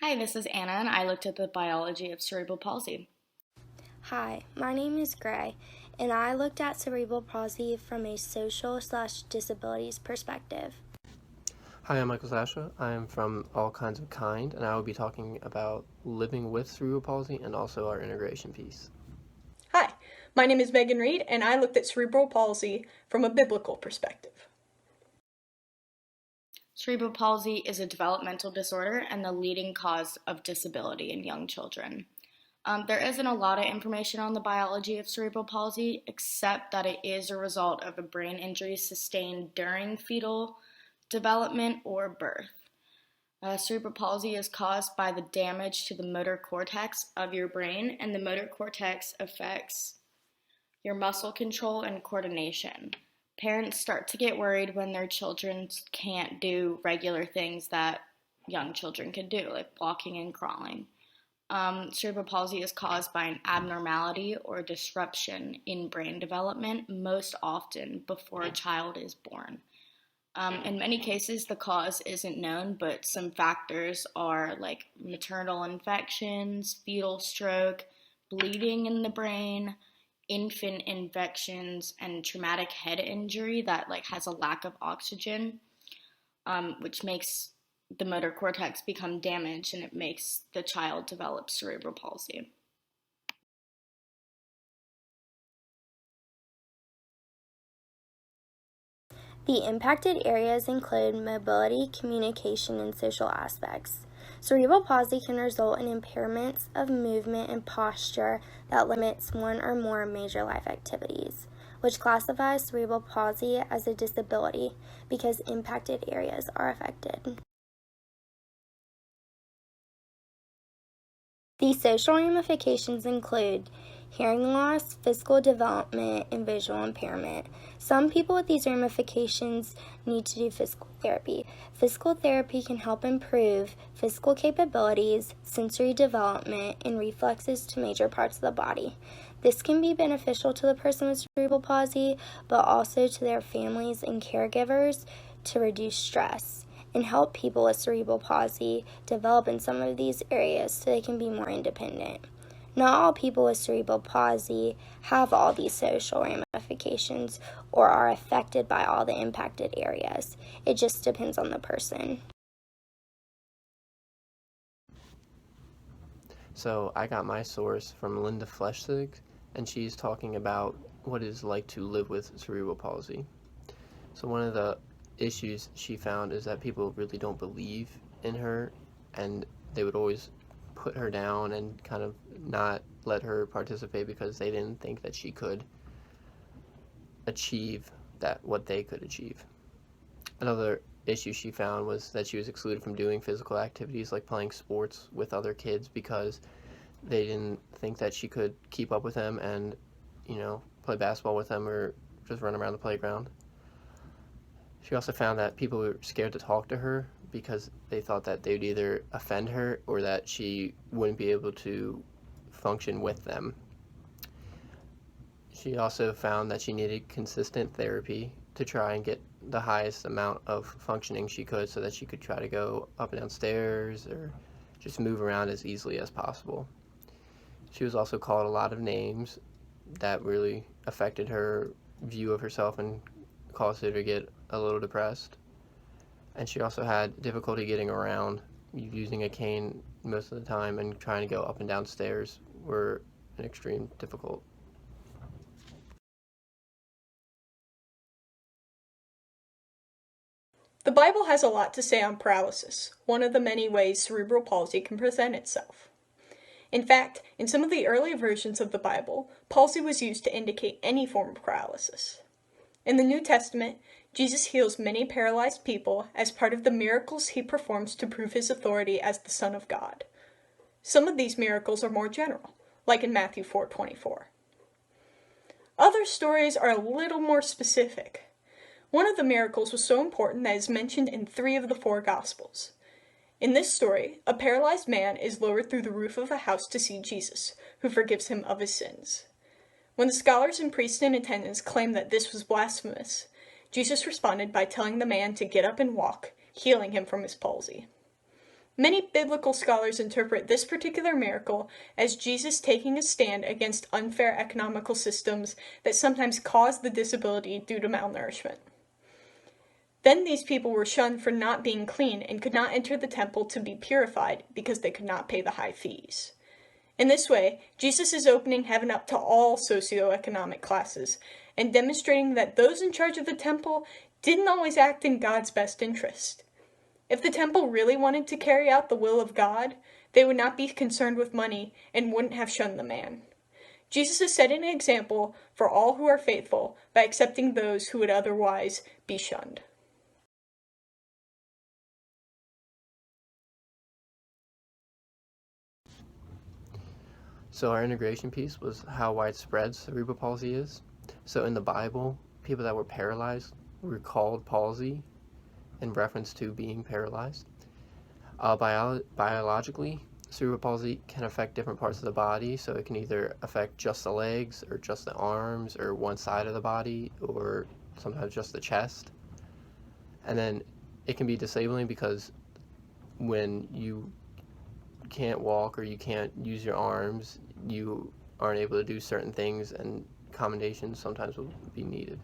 Hi, this is Anna, and I looked at the biology of cerebral palsy. Hi, my name is Gray, and I looked at cerebral palsy from a social/disabilities perspective. Hi, I'm Michael Sasha. I am from All Kinds of Kind, and I will be talking about living with cerebral palsy and also our integration piece. Hi, my name is Megan Reed, and I looked at cerebral palsy from a biblical perspective. Cerebral palsy is a developmental disorder and the leading cause of disability in young children. There isn't a lot of information on the biology of cerebral palsy, except that it is a result of a brain injury sustained during fetal development or birth. Cerebral palsy is caused by the damage to the motor cortex of your brain, and the motor cortex affects your muscle control and coordination. Parents start to get worried when their children can't do regular things that young children can do, like walking and crawling. Cerebral palsy is caused by an abnormality or disruption in brain development, most often before a child is born. In many cases, the cause isn't known, but some factors are like maternal infections, fetal stroke, bleeding in the brain, infant infections, and traumatic head injury that has a lack of oxygen, which makes the motor cortex become damaged, and it makes the child develop cerebral palsy. The impacted areas include mobility, communication, and social aspects. Cerebral palsy can result in impairments of movement and posture that limits one or more major life activities, which classifies cerebral palsy as a disability because impacted areas are affected. The social ramifications include hearing loss, physical development, and visual impairment. Some people with these ramifications need to do physical therapy. Physical therapy can help improve physical capabilities, sensory development, and reflexes to major parts of the body. This can be beneficial to the person with cerebral palsy, but also to their families and caregivers to reduce stress and help people with cerebral palsy develop in some of these areas so they can be more independent. Not all people with cerebral palsy have all these social ramifications or are affected by all the impacted areas. It just depends on the person. So I got my source from Linda Fleshig, and she's talking about what it's like to live with cerebral palsy. So one of the issues she found is that people really don't believe in her, and they would always put her down and kind of not let her participate because they didn't think that she could achieve what they could achieve. Another issue she found was that she was excluded from doing physical activities like playing sports with other kids because they didn't think that she could keep up with them and, play basketball with them or just run around the playground. She also found that people were scared to talk to her because they thought that they would either offend her or that she wouldn't be able to function with them. She also found that she needed consistent therapy to try and get the highest amount of functioning she could so that she could try to go up and down stairs or just move around as easily as possible. She was also called a lot of names that really affected her view of herself and caused her to get a little depressed. And she also had difficulty getting around, using a cane most of the time, and trying to go up and down stairs were an extreme difficult. The Bible has a lot to say on paralysis, one of the many ways cerebral palsy can present itself. In fact, in some of the early versions of the Bible, palsy was used to indicate any form of paralysis. In the New Testament, Jesus heals many paralyzed people as part of the miracles he performs to prove his authority as the Son of God. Some of these miracles are more general, like in Matthew 4:24. Other stories are a little more specific. One of the miracles was so important that it is mentioned in 3 of the 4 Gospels. In this story, a paralyzed man is lowered through the roof of a house to see Jesus, who forgives him of his sins. When the scholars and priests in attendance claimed that this was blasphemous, Jesus responded by telling the man to get up and walk, healing him from his palsy. Many biblical scholars interpret this particular miracle as Jesus taking a stand against unfair economical systems that sometimes cause the disability due to malnourishment. Then these people were shunned for not being clean and could not enter the temple to be purified because they could not pay the high fees. In this way, Jesus is opening heaven up to all socioeconomic classes and demonstrating that those in charge of the temple didn't always act in God's best interest. If the temple really wanted to carry out the will of God, they would not be concerned with money and wouldn't have shunned the man. Jesus is setting an example for all who are faithful by accepting those who would otherwise be shunned. So our integration piece was how widespread cerebral palsy is. So in the Bible, people that were paralyzed were called palsy in reference to being paralyzed. Biologically, cerebral palsy can affect different parts of the body, so it can either affect just the legs or just the arms or one side of the body or sometimes just the chest. And then it can be disabling because when you can't walk or you can't use your arms, you aren't able to do certain things, and accommodations sometimes will be needed.